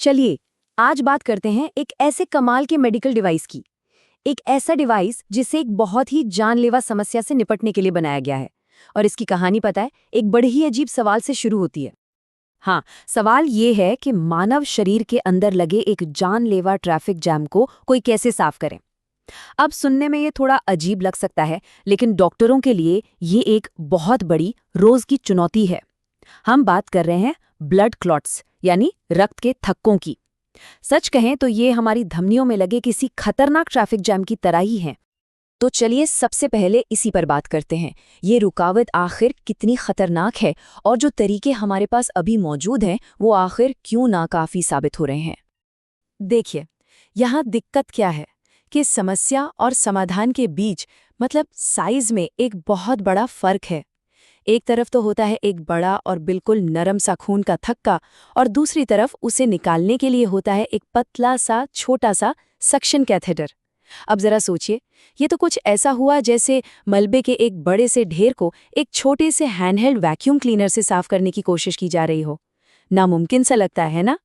चलिए आज बात करते हैं एक ऐसे कमाल के मेडिकल डिवाइस की। एक ऐसा डिवाइस जिसे एक बहुत ही जानलेवा समस्या से निपटने के लिए बनाया गया है। और इसकी कहानी पता है, एक बड़े ही अजीब सवाल से शुरू होती है। हाँ, सवाल ये है कि मानव शरीर के अंदर लगे एक जानलेवा ट्रैफिक जैम को कोई कैसे साफ करे। अब सुनने में ये थोड़ा अजीब लग सकता है, लेकिन डॉक्टरों के लिए ये एक बहुत बड़ी रोज की चुनौती है। हम बात कर रहे हैं ब्लड क्लॉट्स यानी रक्त के थक्कों की। सच कहें तो ये हमारी धमनियों में लगे किसी खतरनाक ट्रैफिक जैम की तरह ही हैं। तो चलिए सबसे पहले इसी पर बात करते हैं। ये रुकावट आखिर कितनी खतरनाक है और जो तरीके हमारे पास अभी मौजूद हैं वो आखिर क्यों नाकाफी साबित हो रहे हैं। देखिए, यहाँ दिक्कत क्या है कि समस्या और समाधान के बीच मतलब साइज में एक बहुत बड़ा फर्क है। एक तरफ तो होता है एक बड़ा और बिल्कुल नरम सा खून का थक्का, और दूसरी तरफ उसे निकालने के लिए होता है एक पतला सा छोटा सा सक्शन कैथेटर। अब जरा सोचिए, ये तो कुछ ऐसा हुआ जैसे मलबे के एक बड़े से ढेर को एक छोटे से हैंडहेल्ड वैक्यूम क्लीनर से साफ करने की कोशिश की जा रही हो। नामुमकिन सा लगता है ना?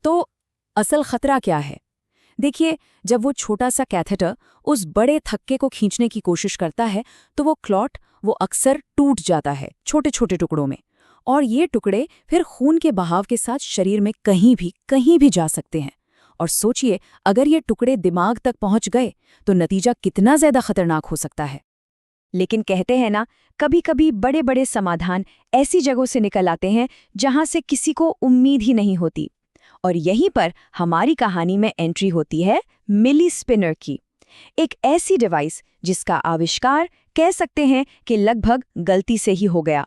तो असल खतरा क्या है? देखिए, जब वो छोटा सा कैथेटर उस बड़े थक्के को खींचने की कोशिश करता है तो वो अक्सर टूट जाता है छोटे छोटे टुकड़ों में, और ये टुकड़े फिर खून के बहाव के साथ शरीर में कहीं भी जा सकते हैं। और सोचिए, अगर ये टुकड़े दिमाग तक पहुंच गए तो नतीजा कितना ज्यादा खतरनाक हो सकता है। लेकिन कहते हैं ना, कभी कभी बड़े बड़े समाधान ऐसी जगहों से निकल आते हैं जहां से किसी को उम्मीद ही नहीं होती। और यहीं पर हमारी कहानी में एंट्री होती है मिली स्पिनर की, एक ऐसी डिवाइस जिसका आविष्कार कह सकते हैं कि लगभग गलती से ही हो गया।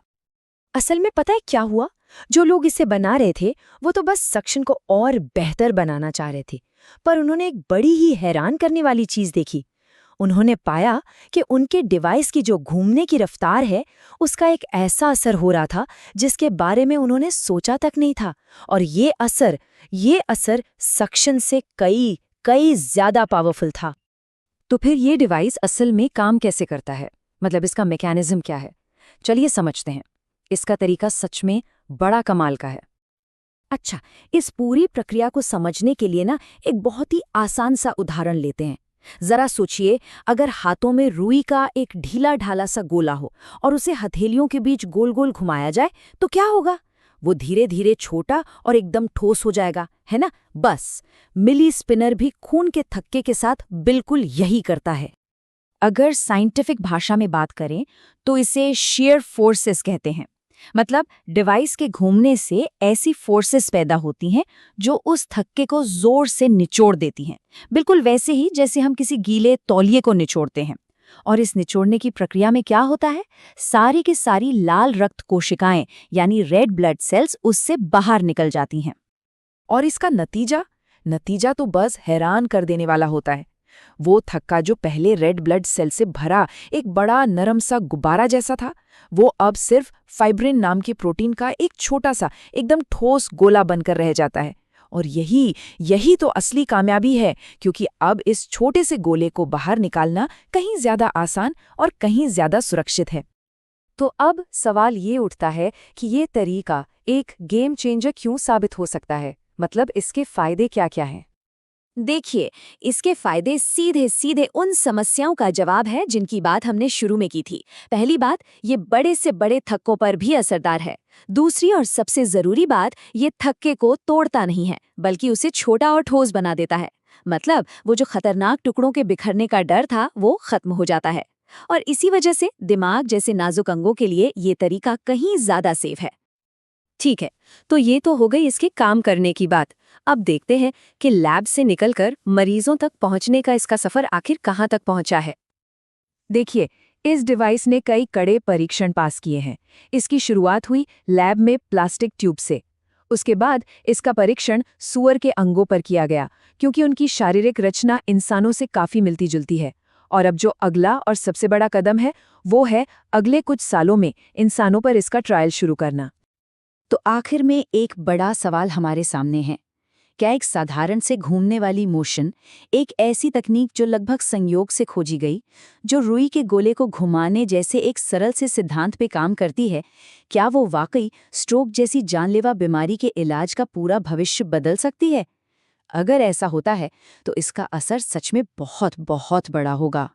असल में पता है क्या हुआ? जो लोग इसे बना रहे थे वो तो बस सक्शन को और बेहतर बनाना चाह रहे थे, पर उन्होंने एक बड़ी ही हैरान करने वाली चीज देखी। उन्होंने पाया कि उनके डिवाइस की जो घूमने की रफ्तार है उसका एक ऐसा असर हो रहा था जिसके बारे में उन्होंने सोचा तक नहीं था। और ये असर सक्शन से कई ज्यादा पावरफुल था। तो फिर ये डिवाइस असल में काम कैसे करता है, मतलब इसका मैकेनिज्म क्या है? चलिए समझते हैं। इसका तरीका सच में बड़ा कमाल का है। अच्छा, इस पूरी प्रक्रिया को समझने के लिए एक बहुत ही आसान सा उदाहरण लेते हैं। जरा सोचिए, अगर हाथों में रुई का एक ढीला ढाला सा गोला हो और उसे हथेलियों के बीच गोल गोल घुमाया जाए तो क्या होगा? वो धीरे धीरे छोटा और एकदम ठोस हो जाएगा, है ना? बस मिली स्पिनर भी खून के थक्के के साथ बिल्कुल यही करता है। अगर साइंटिफिक भाषा में बात करें तो इसे shear फोर्सेस कहते हैं। मतलब डिवाइस के घूमने से ऐसी फोर्सेस पैदा होती हैं जो उस थक्के को जोर से निचोड़ देती हैं, बिल्कुल वैसे ही जैसे हम किसी गीले तौलिए को निचोड़ते हैं। और इस निचोड़ने की प्रक्रिया में क्या होता है? सारी की सारी लाल रक्त कोशिकाएं यानी रेड ब्लड सेल्स उससे बाहर निकल जाती हैं। और इसका नतीजा तो बस हैरान कर देने वाला होता है। वो थक्का जो पहले रेड ब्लड सेल से भरा एक बड़ा नरम सा गुब्बारा जैसा था, वो अब सिर्फ फाइब्रिन नाम की प्रोटीन का एक छोटा सा एकदम ठोस गोला बनकर रह जाता है। और यही तो असली कामयाबी है, क्योंकि अब इस छोटे से गोले को बाहर निकालना कहीं ज्यादा आसान और कहीं ज्यादा सुरक्षित है। तो अब सवाल ये उठता है कि ये तरीका एक गेम चेंजर क्यों साबित हो सकता है? मतलब इसके फायदे क्या क्या हैं? देखिए, इसके फायदे सीधे सीधे उन समस्याओं का जवाब है जिनकी बात हमने शुरू में की थी। पहली बात, ये बड़े से बड़े थक्कों पर भी असरदार है। दूसरी और सबसे जरूरी बात, ये थक्के को तोड़ता नहीं है बल्कि उसे छोटा और ठोस बना देता है। मतलब वो जो खतरनाक टुकड़ों के बिखरने का डर था वो खत्म हो जाता है। और इसी वजह से दिमाग जैसे नाजुक अंगों के लिए ये तरीका कहीं ज्यादा सेफ है। ठीक है, तो ये तो हो गई इसके काम करने की बात। अब देखते हैं कि लैब से निकलकर मरीजों तक पहुंचने का इसका सफर आखिर कहां तक पहुंचा है। देखिए, इस डिवाइस ने कई कड़े परीक्षण पास किए हैं। इसकी शुरुआत हुई लैब में प्लास्टिक ट्यूब से। उसके बाद इसका परीक्षण सूअर के अंगों पर किया गया, क्योंकि उनकी शारीरिक रचना इंसानों से काफी मिलती जुलती है। और अब जो अगला और सबसे बड़ा कदम है वो है अगले कुछ सालों में इंसानों पर इसका ट्रायल शुरू करना। तो आखिर में एक बड़ा सवाल हमारे सामने है क्या एक साधारण से घूमने वाली मोशन, एक ऐसी तकनीक जो लगभग संयोग से खोजी गई, जो रुई के गोले को घुमाने जैसे एक सरल से सिद्धांत पे काम करती है, क्या वो वाकई स्ट्रोक जैसी जानलेवा बीमारी के इलाज का पूरा भविष्य बदल सकती है? अगर ऐसा होता है तो इसका असर सच में बहुत बहुत बड़ा होगा।